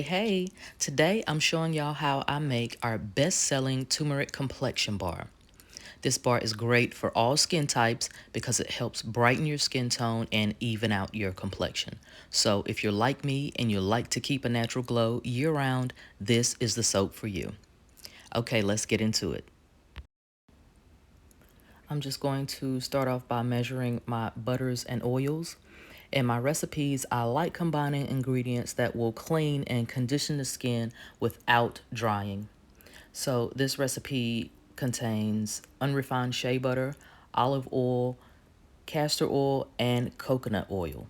Hey, today I'm showing y'all how I make our best-selling Turmeric Complexion Bar. This bar is great for all skin types because it helps brighten your skin tone and even out your complexion. So if you're like me and you like to keep a natural glow year-round, this is the soap for you. Okay, let's get into it. I'm just going to start off by measuring my butters and oils. In my recipes, I like combining ingredients that will clean and condition the skin without drying. So this recipe contains unrefined shea butter, olive oil, castor oil, and coconut oil.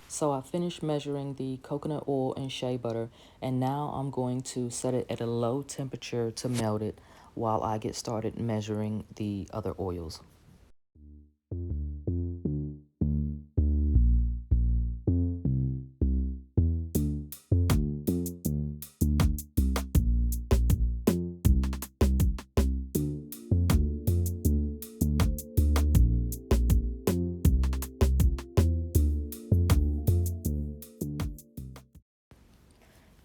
So I finished measuring the coconut oil and shea butter, and now I'm going to set it at a low temperature to melt it while I get started measuring the other oils.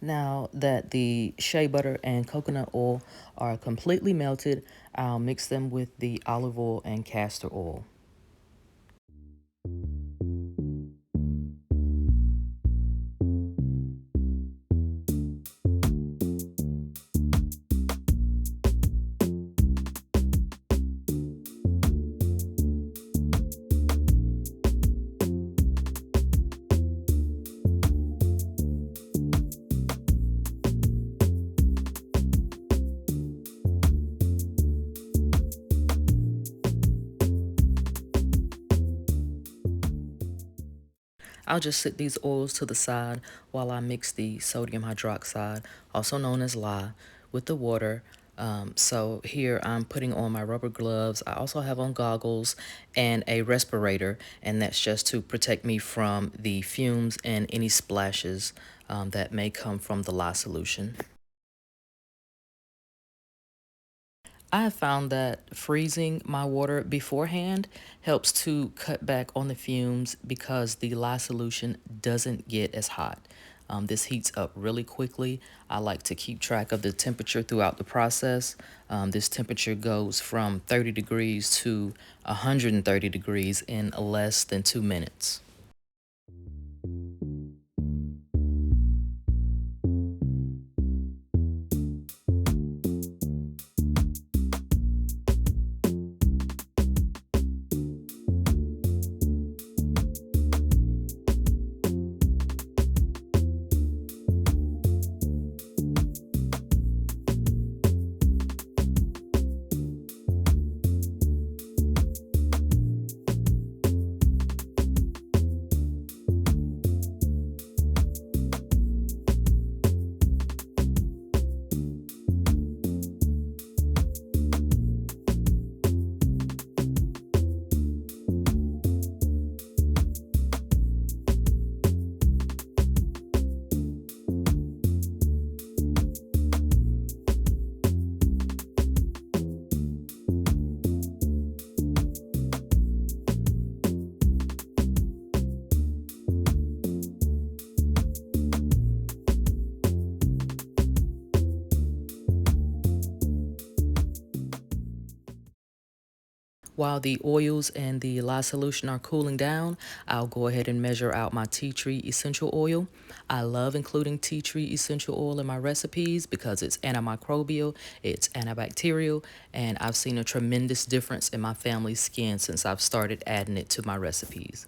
Now that the shea butter and coconut oil are completely melted, I'll mix them with the olive oil and castor oil. I'll just set these oils to the side while I mix the sodium hydroxide, also known as lye, with the water. So here I'm putting on my rubber gloves. I also have on goggles and a respirator, and that's just to protect me from the fumes and any splashes that may come from the lye solution. I have found that freezing my water beforehand helps to cut back on the fumes because the lye solution doesn't get as hot. This heats up really quickly. I like to keep track of the temperature throughout the process. This temperature goes from 30 degrees to 130 degrees in less than 2 minutes. While the oils and the lye solution are cooling down, I'll go ahead and measure out my tea tree essential oil. I love including tea tree essential oil in my recipes because it's antimicrobial, it's antibacterial, and I've seen a tremendous difference in my family's skin since I've started adding it to my recipes.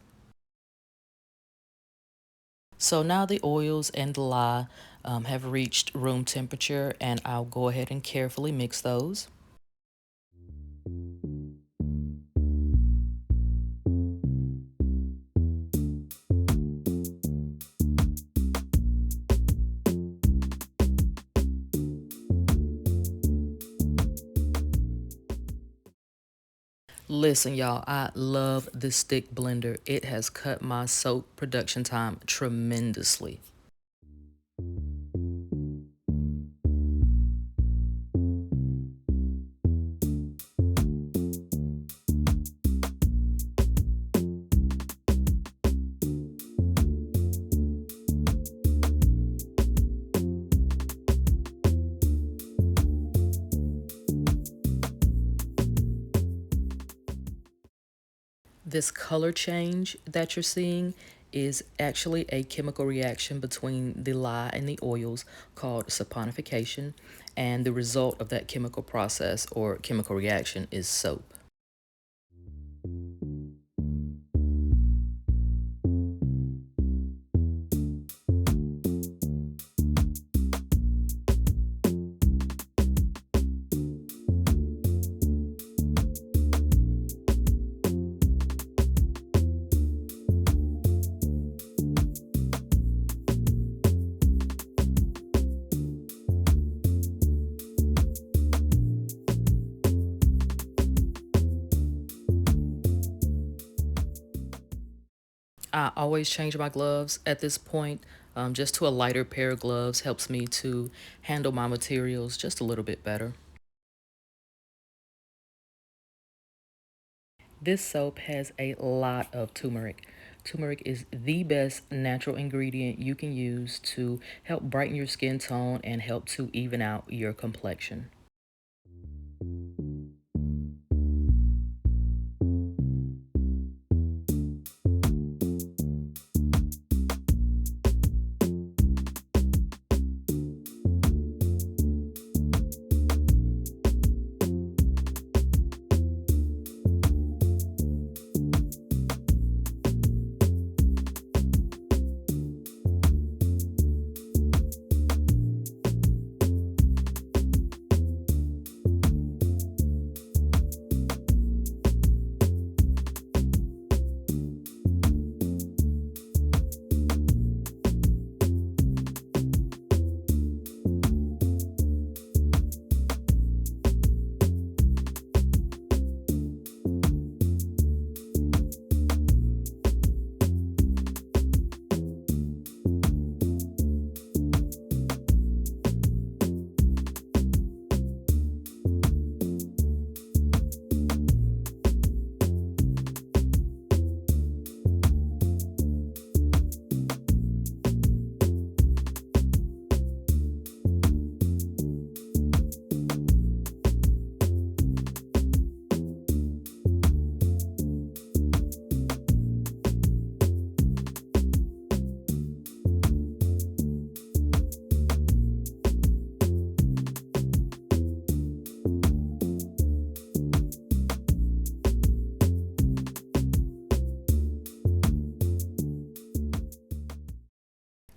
So now the oils and the lye have reached room temperature, and I'll go ahead and carefully mix those. Listen, y'all, I love this stick blender. It has cut my soap production time tremendously. This color change that you're seeing is actually a chemical reaction between the lye and the oils called saponification, and the result of that chemical process or chemical reaction is soap. I always change my gloves at this point. Just to a lighter pair of gloves helps me to handle my materials just a little bit better. This soap has a lot of turmeric. Turmeric is the best natural ingredient you can use to help brighten your skin tone and help to even out your complexion.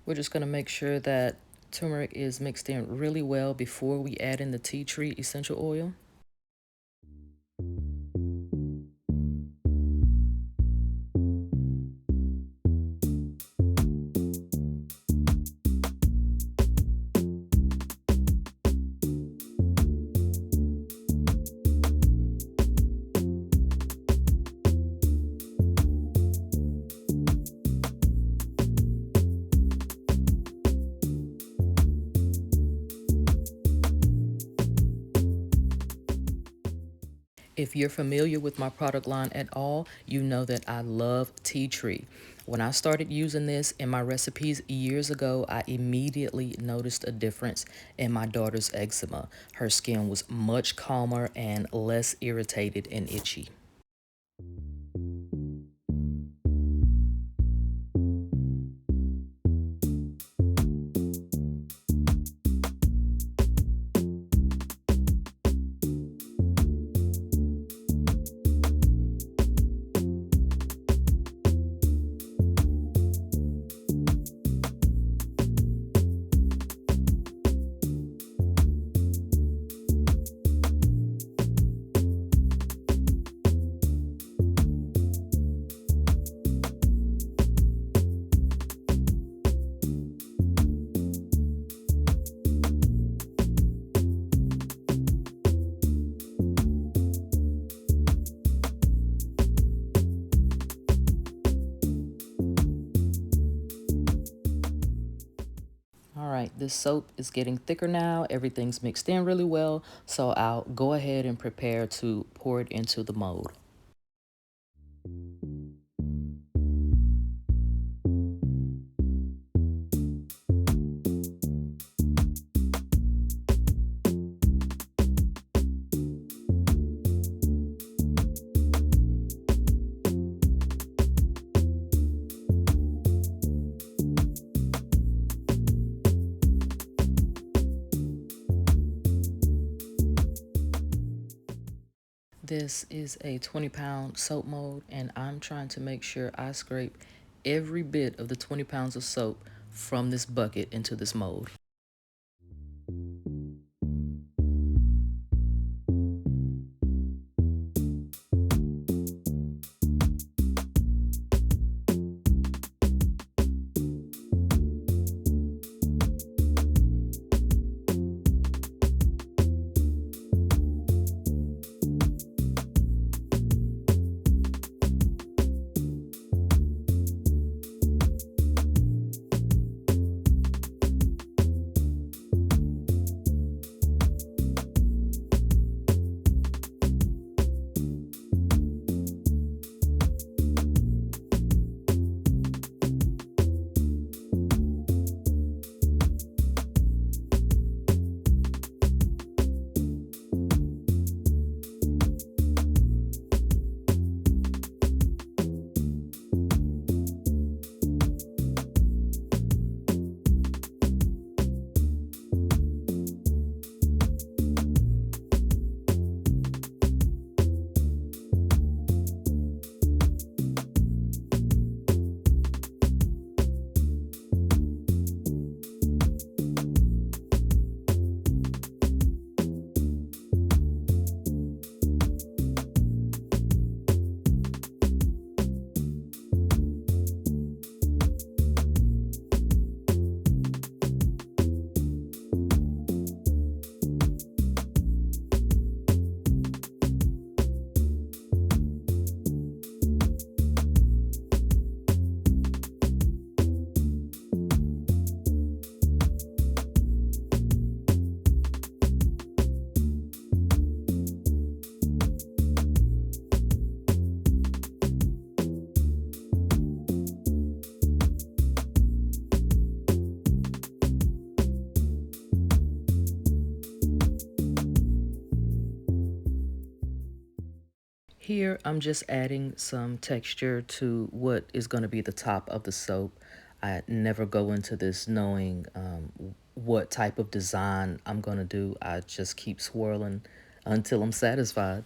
We're just going to make sure that turmeric is mixed in really well before we add in the tea tree essential oil. If you're familiar with my product line at all, you know that I love tea tree. When I started using this in my recipes years ago, I immediately noticed a difference in my daughter's eczema. Her skin was much calmer and less irritated and itchy. right, this soap is getting thicker now. Everything's mixed in really well. So I'll go ahead and prepare to pour it into the mold. This is a 20-pound soap mold, and I'm trying to make sure I scrape every bit of the 20 pounds of soap from this bucket into this mold. Here, I'm just adding some texture to what is going to be the top of the soap. I never go into this knowing what type of design I'm going to do. I just keep swirling until I'm satisfied.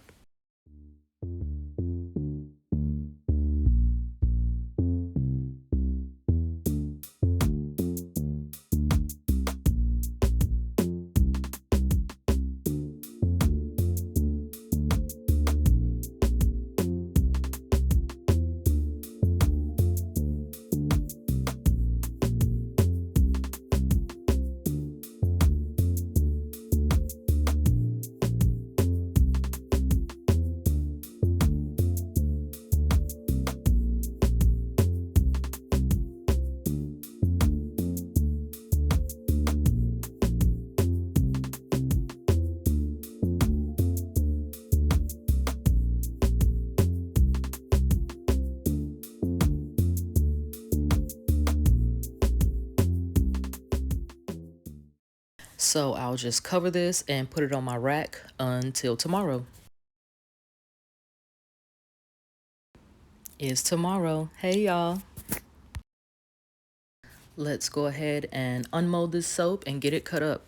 So I'll just cover this and put it on my rack until tomorrow. It's tomorrow. Hey y'all. Let's go ahead and unmold this soap and get it cut up.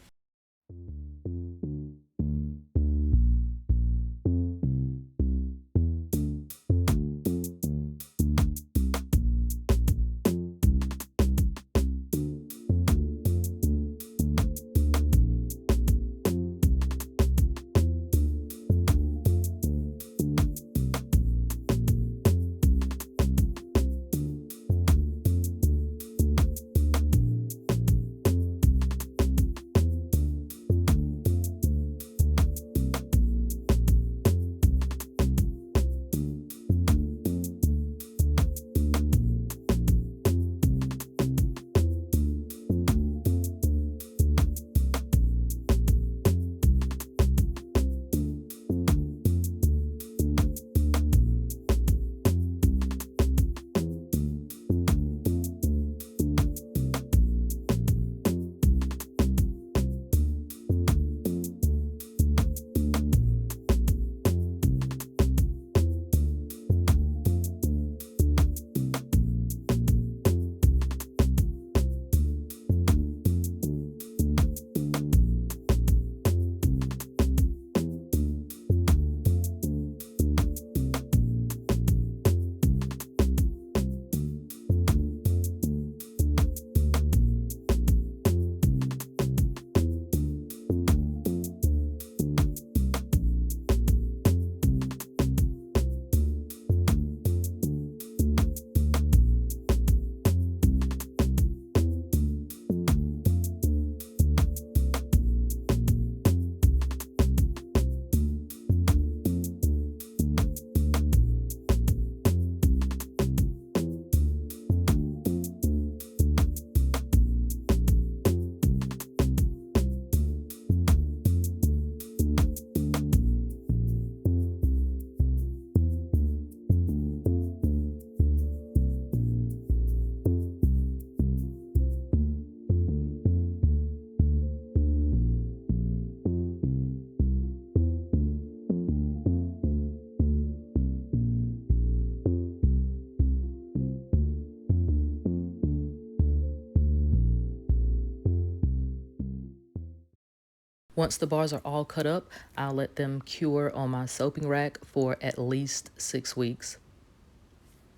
Once the bars are all cut up, I'll let them cure on my soaping rack for at least 6 weeks.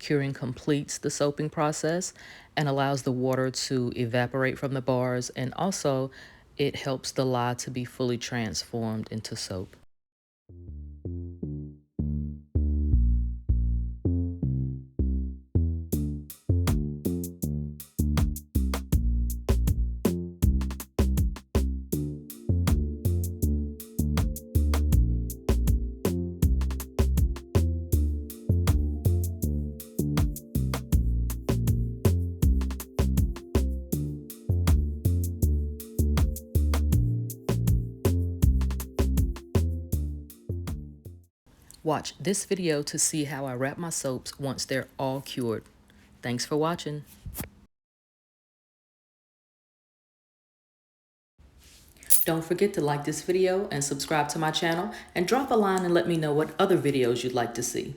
Curing completes the soaping process and allows the water to evaporate from the bars, and also it helps the lye to be fully transformed into soap. Watch this video to see how I wrap my soaps once they're all cured. Thanks for watching. Don't forget to like this video and subscribe to my channel, and drop a line and let me know what other videos you'd like to see.